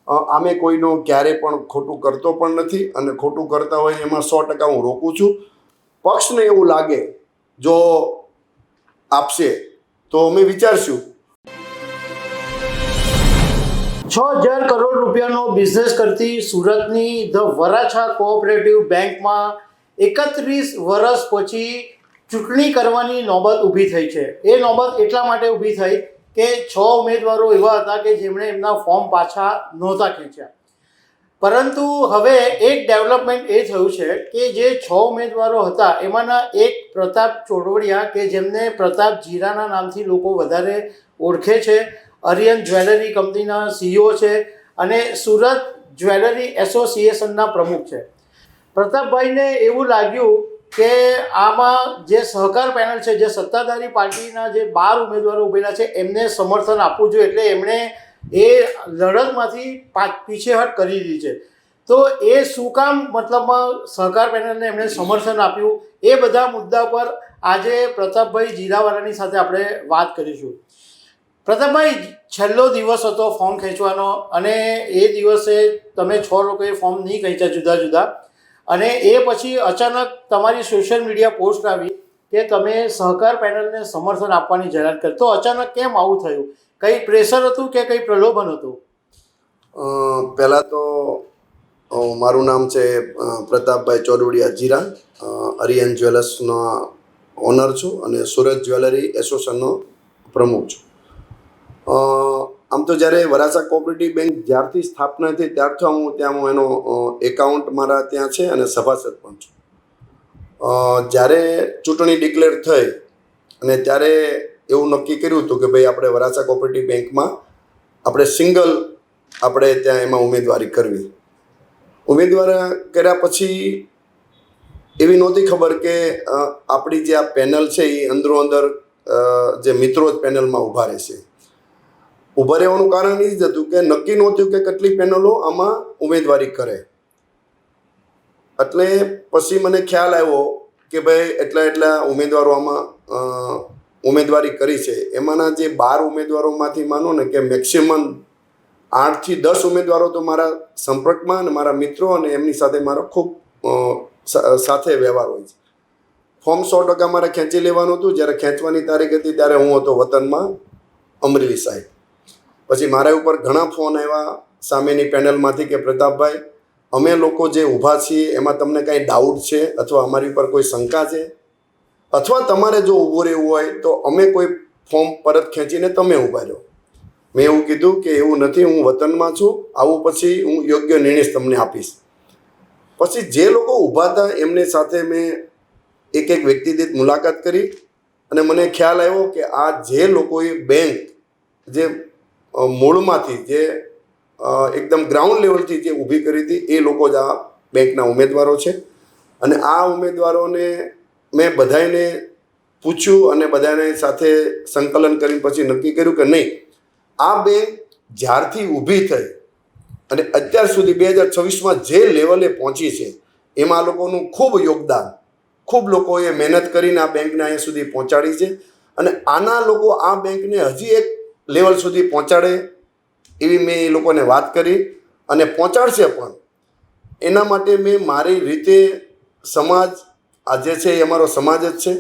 આમે કોઈનું ક્યારે પણ ખોટું કરતો પણ નથી અને ખોટું કરતા હોય એમાં 100% હું રોકું છું. પક્ષને એવું લાગે જો આપશે તો અમે વિચારશું. 6,000 કરોડ રૂપિયાનો બિઝનેસ કરતી સુરતની ધ વરાછા કોઓપરેટિવ બેંકમાં 31 વર્ષ પછી ચૂંટણી કરવાની નોબત ઊભી થઈ છે. એ નોબત એટલા માટે ઊભી થઈ કે 6 ઉમેદવારો એવા હતા કે જેમણે એમના ફોર્મ પાછા નહોતા ખેંચ્યા. પરંતુ હવે એક ડેવલપમેન્ટ એ થયું છે કે જે 6 ઉમેદવારો હતા એમાંના એક પ્રતાપ ચોરવડિયા કે જેમને પ્રતાપ જીરાના નામથી લોકો વધારે ઓળખે છે, આર્યન જ્વેલરી કંપનીના CEO છે અને સુરત જ્વેલરી એસોસિએશનના પ્રમુખ છે. પ્રતાપભાઈને એવું લાગ્યું કે આમાં જે સહકાર પેનલ છે, જે સત્તાધારી પાર્ટીના જે 12 ઉમેદવારો ઉભેલા છે એમને સમર્થન આપવું જોઈએ, એટલે એમણે એ લડતમાંથી પીછેહટ કરી દીધી છે. તો એ શું કામ મતલબમાં સહકાર પેનલને એમણે સમર્થન આપ્યું, એ બધા મુદ્દા પર આજે પ્રતાપભાઈ જીરાવાલાની સાથે આપણે વાત કરીશું. પ્રતાપભાઈ, છેલ્લો દિવસ હતો ફોર્મ ખેંચવાનો અને એ દિવસે તમે 6 લોકોએ ફોર્મ નહીં ખેંચ્યા જુદા જુદા, અને એ પછી અચાનક તમારી સોશિયલ મીડિયા પોસ્ટ આવી કે તમે સહકાર પેનલને સમર્થન આપવાની જાહેરાત કરી. તો અચાનક કેમ આવું થયું? કંઈ પ્રેશર હતું કે કંઈ પ્રલોભન હતું? પહેલાં તો મારું નામ છે પ્રતાપભાઈ ચોરવડિયા જીરા, આર્યન જ્વેલર્સના ઓનર છું અને સુરત જ્વેલરી એસોસિએશનનો પ્રમુખ છું. આમ તો જ્યારે વરાછા કોઓપરેટિવ બેંક જ્યારથી સ્થાપના થઈ ત્યારથી હું એનો એકાઉન્ટ મારા ત્યાં છે અને સભાસદ પણ છું. જ્યારે ચૂંટણી ડિક્લેર થઈ અને ત્યારે એવું નક્કી કર્યું હતું કે ભાઈ આપણે વરાછા કોઓપરેટિવ બેંકમાં આપણે સિંગલ આપણે ત્યાં એમાં ઉમેદવારી કરવી. ઉમેદવારી કર્યા પછી એવી નહોતી ખબર કે આપણી જે આ પેનલ છે એ અંદરો અંદર જે મિત્રો જ પેનલમાં ઊભા રહેશે. ઊભા રહેવાનું કારણ એ જ હતું કે નક્કી નહોતું કે કેટલી પેનલો આમાં ઉમેદવારી કરે. એટલે પછી મને ખ્યાલ આવ્યો કે ભાઈ એટલા ઉમેદવારો આમાં ઉમેદવારી કરી છે. એમાંના જે 12 ઉમેદવારોમાંથી માનો ને કે મેક્સિમમ 8 થી 10 ઉમેદવારો તો મારા સંપર્કમાં અને મારા મિત્રો અને એમની સાથે મારો ખૂબ સાથે વ્યવહાર હોય છે. ફોર્મ 100% મારે ખેંચી લેવાનું હતું. જ્યારે ખેંચવાની તારીખ હતી ત્યારે હું હતો વતનમાં અમરેલી સાહેબ. પછી મારા ઉપર ઘણા ફોન આવ્યા સામેની પેનલમાંથી કે પ્રતાપભાઈ, અમે લોકો જે ઊભા છીએ એમાં તમને કાંઈ ડાઉટ છે અથવા અમારી ઉપર કોઈ શંકા છે અથવા તમારે જો ઊભું રહેવું હોય તો અમે કોઈ ફોર્મ પરત ખેંચીને તમે ઊભા રહો. મેં એવું કીધું કે એવું નથી, હું વતનમાં છું, આવું પછી હું યોગ્ય નિર્ણય તમને આપીશ. પછી જે લોકો ઊભા હતા એમની સાથે મેં એક વ્યક્તિ દીઠ મુલાકાત કરી અને મને ખ્યાલ આવ્યો કે આ જે લોકોએ બેંક જે મૂળમાંથી જે એકદમ ગ્રાઉન્ડ લેવલથી જે ઊભી કરી હતી એ લોકો જ આ બેંકના ઉમેદવારો છે. અને આ ઉમેદવારોને મેં બધાને પૂછ્યું અને બધાને સાથે સંકલન કરીને પછી નક્કી કર્યું કે નહીં, આ બેંક જ્યારથી ઊભી થઈ અને અત્યાર સુધી 2026માં જે લેવલે પહોંચી છે એમાં લોકોનું ખૂબ યોગદાન, ખૂબ લોકોએ મહેનત કરીને આ બેંકને અહીંયા સુધી પહોંચાડી છે. અને આના લોકો આ બેંકને હજી એક લેવલ સુધી પહોંચાડે એવી મેં એ લોકોને વાત કરી અને પહોંચાડશે પણ. એના માટે મેં મારી રીતે સમાજ આ જે છે એ અમારો સમાજ જ છે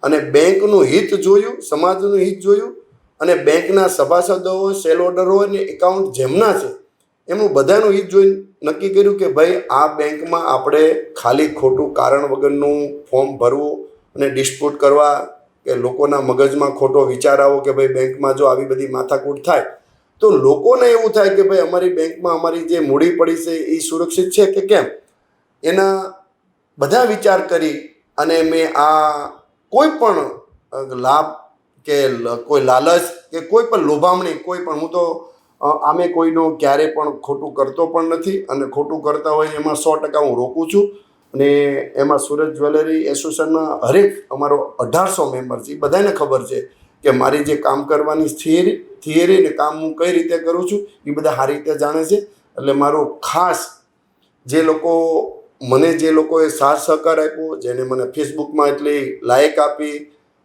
અને બેંકનું હિત જોયું, સમાજનું હિત જોયું અને બેંકના સભાસદો હોય, શેર હોલ્ડર હોય ને એકાઉન્ટ જેમના છે એમનું બધાનું હિત જોઈને નક્કી કર્યું કે ભાઈ આ બેંકમાં આપણે ખાલી ખોટું કારણ વગરનું ફોર્મ ભરવું અને ડિસ્પ્યુટ કરવા કે લોકોના મગજમાં ખોટો વિચાર આવો કે ભાઈ બેંકમાં જો આવી બધી માથાકૂટ થાય તો લોકોને એવું થાય કે ભાઈ અમારી બેંકમાં અમારી જે મૂડી પડી છે એ સુરક્ષિત છે કે કેમ. એના બધા વિચાર કરી અને મેં આ કોઈ પણ લાભ કે કોઈ લાલચ કે કોઈ પણ લોભામણી કોઈ પણ, હું તો આમે કોઈનું ક્યારે પણ ખોટું કરતો પણ નથી અને ખોટું કરતા હોય એમાં 100% હું રોકું છું. અને એમાં સુરત જ્વેલરી એસોસિએશનના હરેક અમારો 1800 મેમ્બર છે, એ બધાને ખબર છે કે મારી જે કામ કરવાની થિયરી ને કામ હું કઈ રીતે કરું છું એ બધા સારી રીતે જાણે છે. એટલે મારું ખાસ જે લોકો મને જે લોકોએ સાથ સહકાર આપ્યો, જેને મને ફેસબુકમાં એટલી લાયક આપી,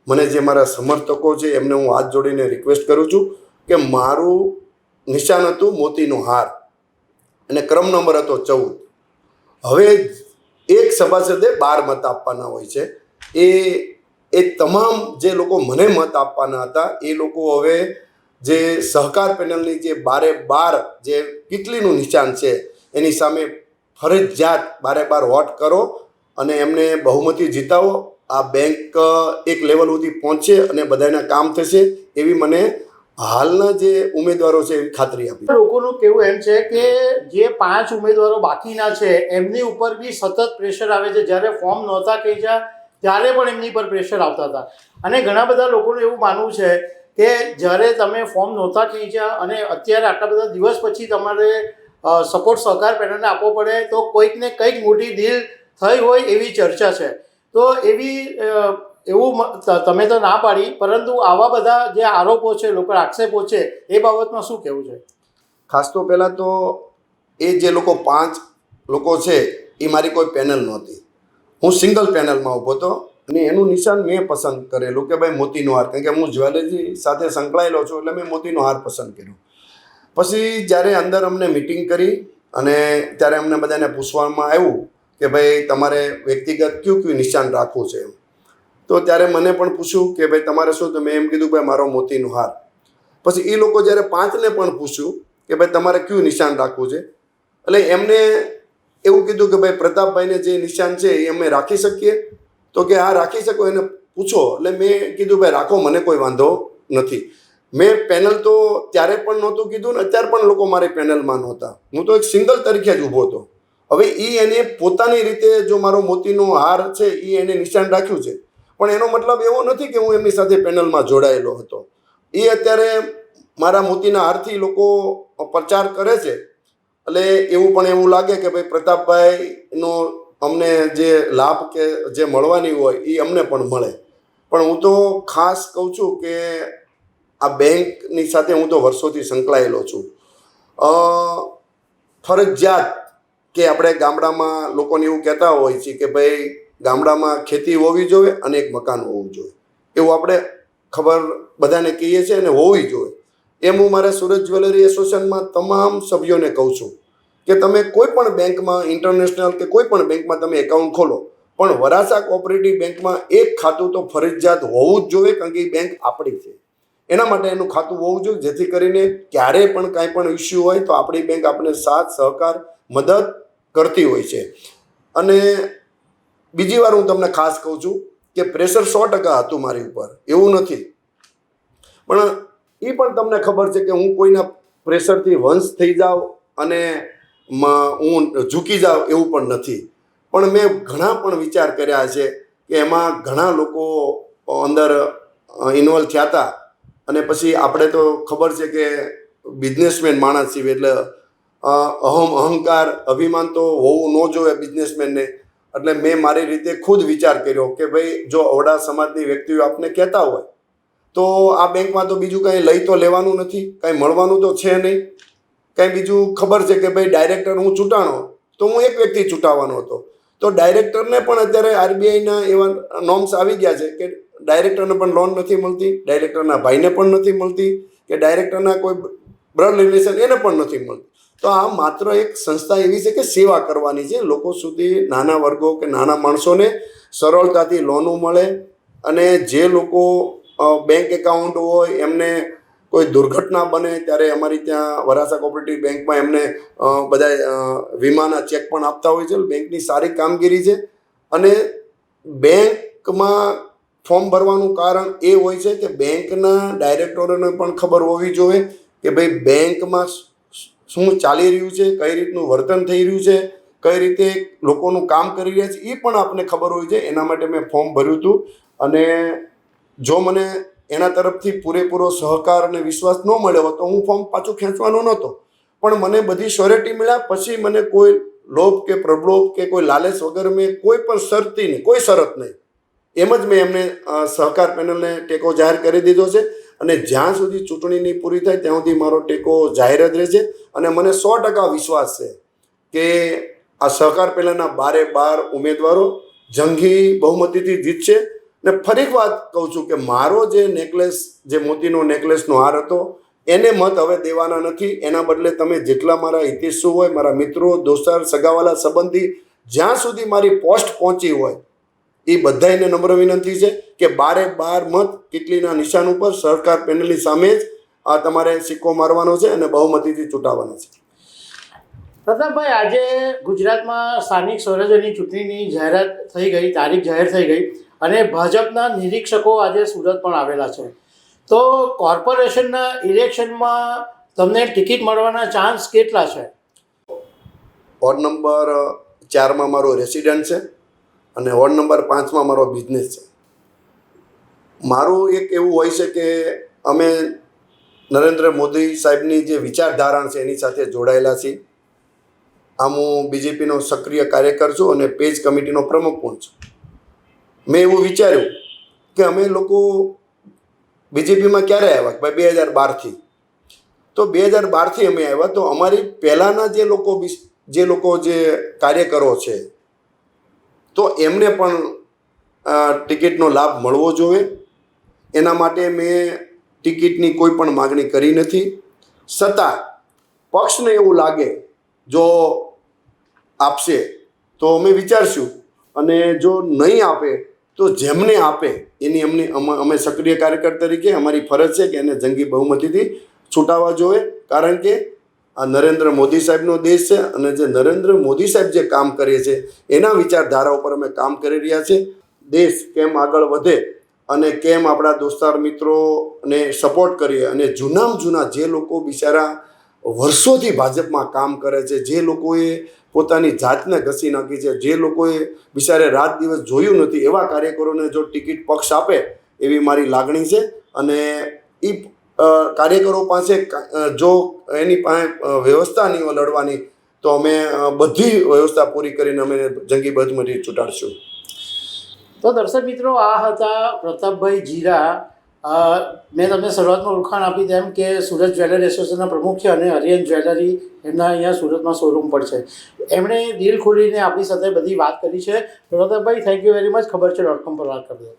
મને જે મારા સમર્થકો છે એમને હું હાથ જોડીને રિક્વેસ્ટ કરું છું કે મારું નિશાન હતું મોતીનો હાર અને ક્રમ નંબર હતો 14. હવે એક સભાસદે 12 મત આપવાના હોય છે. એ તમામ જે લોકો મને મત આપવાના હતા એ લોકો હવે જે સહકાર પેનલની જે 12 જે કેટલીનું નિશાન છે એની સામે ફરજિયાત 12 વોટ કરો અને એમને બહુમતી જીતાવો. આ બેંક એક લેવલ સુધી પહોંચે અને બધાના કામ થશે એવી મને હાલના જે ઉમેદવારો છે એવી ખાતરી આપી. લોકોનું કહેવું એમ છે કે જે 5 ઉમેદવારો બાકીના છે એમની ઉપર બી સતત પ્રેશર આવે છે. જ્યારે ફોર્મ નહોતા ખેંચ્યા ત્યારે પણ એમની પર પ્રેશર આવતા હતા અને ઘણા બધા લોકોનું એવું માનવું છે કે જ્યારે તમે ફોર્મ નહોતા ખેંચ્યા અને અત્યારે આટલા બધા દિવસ પછી તમારે સપોર્ટ સહકાર પેનલને આપવો પડે તો કોઈક ને કંઈક મોટી ડીલ થઈ હોય એવી ચર્ચા છે. તો એવું તમે તો ના પાડી, પરંતુ આવા બધા જે આરોપો છે, લોકો આક્ષેપો છે, એ બાબતમાં શું કહેવું છે? ખાસ તો પહેલાં તો એ જે લોકો 5 લોકો છે એ મારી કોઈ પેનલ નહોતી. હું સિંગલ પેનલમાં ઊભો હતો અને એનું નિશાન મેં પસંદ કરેલું કે ભાઈ મોતીનો હાર, કારણ કે હું જ્વેલરી સાથે સંકળાયેલો છું એટલે મેં મોતીનો હાર પસંદ કર્યો. પછી જ્યારે અંદર અમને મિટિંગ કરી અને ત્યારે અમને બધાને પૂછવામાં આવ્યું કે ભાઈ તમારે વ્યક્તિગત કયું નિશાન રાખવું છે એમ. તો ત્યારે મને પણ પૂછ્યું કે ભાઈ તમારે શું, તો મેં એમ કીધું ભાઈ મારો મોતીનો હાર. પછી એ લોકો જ્યારે 5ને પણ પૂછ્યું કે ભાઈ તમારે કયું નિશાન રાખવું છે, એટલે એમને એવું કીધું કે ભાઈ પ્રતાપભાઈને જે નિશાન છે એ અમે રાખી શકીએ. તો કે હા રાખી શકો, એને પૂછો. એટલે મેં કીધું ભાઈ રાખો, મને કોઈ વાંધો નથી. મેં પેનલ તો ત્યારે પણ નહોતું કીધું ને અત્યારે પણ લોકો મારી પેનલમાં નહોતા. હું તો એક સિંગલ તરીકે જ ઊભો હતો. હવે એને પોતાની રીતે જો મારો મોતીનો હાર છે એ એને નિશાન રાખ્યું છે, પણ એનો મતલબ એવો નથી કે હું એમની સાથે પેનલમાં જોડાયેલો હતો. એ અત્યારે મારા મોતીના હારથી લોકો પ્રચાર કરે છે એટલે એવું લાગે કે ભાઈ પ્રતાપભાઈનો અમને જે લાભ કે જે મળવાની હોય એ અમને પણ મળે. પણ હું તો ખાસ કહું છું કે આ બેંકની સાથે હું તો વર્ષોથી સંકળાયેલો છું. ફરજિયાત કે આપણે ગામડામાં લોકોને એવું કહેતા હોય છે કે ભાઈ ગામડામાં ખેતી હોવી જોઈએ અને એક મકાન હોવું જોઈએ, એવું આપણે ખબર બધાને કહીએ છીએ અને હોવી જોઈએ. એમ હું મારા સુરત જ્વેલરી એસોસિએશનમાં તમામ સભ્યોને કહું છું કે તમે કોઈ પણ બેંકમાં, ઇન્ટરનેશનલ કે કોઈ પણ બેંકમાં તમે એકાઉન્ટ ખોલો, પણ વરાછા કોઓપરેટિવ બેંકમાં એક ખાતું તો ફરજિયાત હોવું જ જોઈએ, કારણ કે એ બેંક આપણી છે. એના માટે એનું ખાતું હોવું જોઈએ, જેથી કરીને ક્યારેય પણ કાંઈ પણ ઇસ્યુ હોય તો આપણી બેંક આપણને સાથ સહકાર મદદ કરતી હોય છે. અને બીજી વાર હું તમને ખાસ કહું છું કે પ્રેશર 100% હતું મારી ઉપર, એવું નથી. પણ એ પણ તમને ખબર છે કે હું કોઈના પ્રેશરથી વંશ થઈ જાઉં અને હું ઝૂકી જાઉં એવું પણ નથી. પણ મેં ઘણા પણ વિચાર કર્યા છે કે એમાં ઘણા લોકો અંદર ઇન્વોલ્વ થયા હતા. અને પછી આપણે તો ખબર છે કે બિઝનેસમેન માણસ છીએ એટલે અહંકાર, અભિમાન તો હોવું ન જોઈએ બિઝનેસમેનને. એટલે મેં મારી રીતે ખુદ વિચાર કર્યો કે ભાઈ જો અવડા સમાજની વ્યક્તિઓ આપને કહેતા હોય તો આ બેંકમાં તો બીજું કાંઈ લઈ તો લેવાનું નથી, કાંઈ મળવાનું તો છે નહીં. કાંઈ બીજું ખબર છે કે ભાઈ ડાયરેક્ટર હું ચૂંટાણો તો હું એક વ્યક્તિ ચૂંટાવાનો હતો, તો ડાયરેક્ટરને પણ અત્યારે આરબીઆઈના એવા નોર્મ્સ આવી ગયા છે કે ડાયરેક્ટરને પણ લોન નથી મળતી, ડાયરેક્ટરના ભાઈને પણ નથી મળતી, કે ડાયરેક્ટરના કોઈ બ્લડ રિલેશન એને પણ નથી મળતી. તો આ માત્ર એક સંસ્થા એવી છે કે સેવા કરવાની છે, લોકો સુધી, નાના વર્ગો કે નાના માણસોને સરળતાથી લોનો મળે. અને જે લોકો બેંક એકાઉન્ટ હોય એમને કોઈ દુર્ઘટના બને ત્યારે અમારી ત્યાં વરાછા કોઓપરેટિવ બેંકમાં એમને બધા વીમાના ચેક પણ આપતા હોય છે. બેંકની સારી કામગીરી છે. અને બેંકમાં ફોર્મ ભરવાનું કારણ એ હોય છે કે બેંકના ડાયરેક્ટરોને પણ ખબર હોવી જોઈએ કે ભાઈ બેંકમાં શું ચાલી રહ્યું છે, કઈ રીતનું વર્તન થઈ રહ્યું છે, કઈ રીતે લોકોનું કામ કરી રહ્યા છે, એ પણ આપણને ખબર હોવી જોઈએ. એના માટે મેં ફોર્મ ભર્યું હતું. અને જો મને એના તરફથી પૂરેપૂરો સહકાર અને વિશ્વાસ ન મળ્યો તો હું ફોર્મ પાછું ખેંચવાનો નહોતો. પણ મને બધી શ્યોરિટી મળ્યા પછી મને કોઈ લોભ કે પ્રલોભ કે કોઈ લાલચ વગર મેં કોઈ પણ શરતી નહીં, કોઈ શરત નહીં, એમ જ મેં એમને સહકાર પેનલને ટેકો જાહેર કરી દીધો છે. અને જ્યાં સુધી ચૂંટણી નહીં પૂરી થાય ત્યાં સુધી મારો ટેકો જાહેર જ રહેશે. અને મને 100% વિશ્વાસ છે કે આ સહકાર પેનલના 12 ઉમેદવારો જંગી બહુમતીથી જીતશે. ને ફરી વાત કહું છું કે મારો જે નેકલેસ, જે મોતીનો નેકલેસનો હાર હતો એને મત હવે દેવાના નથી. એના બદલે તમે જેટલા મારા હિતેશુ હોય, મારા મિત્રો, દોસ્તાર, સગાવાલા, સંબંધી, જ્યાં સુધી મારી પોસ્ટ પહોંચી હોય એ બધાને નમ્ર વિનંતી છે કે 12 મત કેટલીના નિશાન ઉપર સરકાર પેનલની સામે જ આ તમારે સિક્કો મારવાનો છે અને બહુમતીથી ચૂંટાવવાનો છે. પ્રતાપભાઈ, આજે ગુજરાતમાં સ્થાનિક સ્વરાજ્યની ચૂંટણીની જાહેરાત થઈ ગઈ, તારીખ જાહેર થઈ ગઈ અને ભાજપના નિરીક્ષકો આજે સુરત પણ આવેલા છે. તો કોર્પોરેશનના ઇલેક્શનમાં તમને ટિકિટ મળવાના ચાન્સ કેટલા છે? વોર્ડ નંબર 4માં મારો રેસિડન્ટ છે અને વોર્ડ નંબર 5માં મારો બિઝનેસ છે. મારું એક એવું હોય છે કે અમે નરેન્દ્ર મોદી સાહેબની જે વિચારધારા છે એની સાથે જોડાયેલા છીએ. આમ હું બીજેપીનો સક્રિય કાર્યકર છું અને પેજ કમિટીનો પ્રમુખ પણ છું. મેં એવું વિચાર્યું કે અમે લોકો બીજેપીમાં ક્યારે આવ્યા? ભાઈ 2012થી. તો 2012થી અમે આવ્યા તો અમારી પહેલાંના જે લોકો જે કાર્યકરો છે તો એમને પણ ટિકિટનો લાભ મળવો જોઈએ. એના માટે મેં ટિકિટની કોઈ પણ માગણી કરી નથી. છતાં પક્ષને એવું લાગે જો આપશે તો અમે વિચારશું અને જો નહીં આપે તો જેમને આપે એની અમે સક્રિય કાર્યકર તરીકે અમારી ફરજ છે કે એને જંગી બહુમતીથી છૂટાવવા જોઈએ. કારણ કે આ નરેન્દ્ર મોદી સાહેબનો દેશ છે અને જે નરેન્દ્ર મોદી સાહેબ જે કામ કરે છે એના વિચારધારા ઉપર અમે કામ કરી રહ્યા છીએ. દેશ કેમ આગળ વધે અને કેમ આપણા દોસ્તાર મિત્રોને સપોર્ટ કરીએ અને જૂનામાં જૂના જે લોકો બિચારા વર્ષોથી ભાજપમાં કામ કરે છે, જે લોકોએ પોતાની જાતને ઘસી નાખી છે, જે લોકોએ બિચારે રાત દિવસ જોયું નથી, એવા કાર્યકરોને જો ટિકિટ પક્ષ આપે એવી મારી લાગણી છે. અને એ કાર્યકરો પાસે જો એની પાસે વ્યવસ્થા નહીં હોય લડવાની તો અમે બધી વ્યવસ્થા પૂરી કરીને અમે જંગી બહુમતી ચૂંટાડશું. તો દર્શક મિત્રો, આ હતા પ્રતાપભાઈ જીરા. મેં તમને શરૂઆતમાં ઓળખાણ આપી તેમ કે સુરત જ્વેલર એસોસિએશનના પ્રમુખ છે અને આર્યન જ્વેલરી એમના અહીંયા સુરતમાં શોરૂમ પણ છે. એમણે દિલ ખોલીને આપણી સાથે બધી વાત કરી છે. Pratapbhai, thank you very much. ખબર છે .com પર વાત કરી.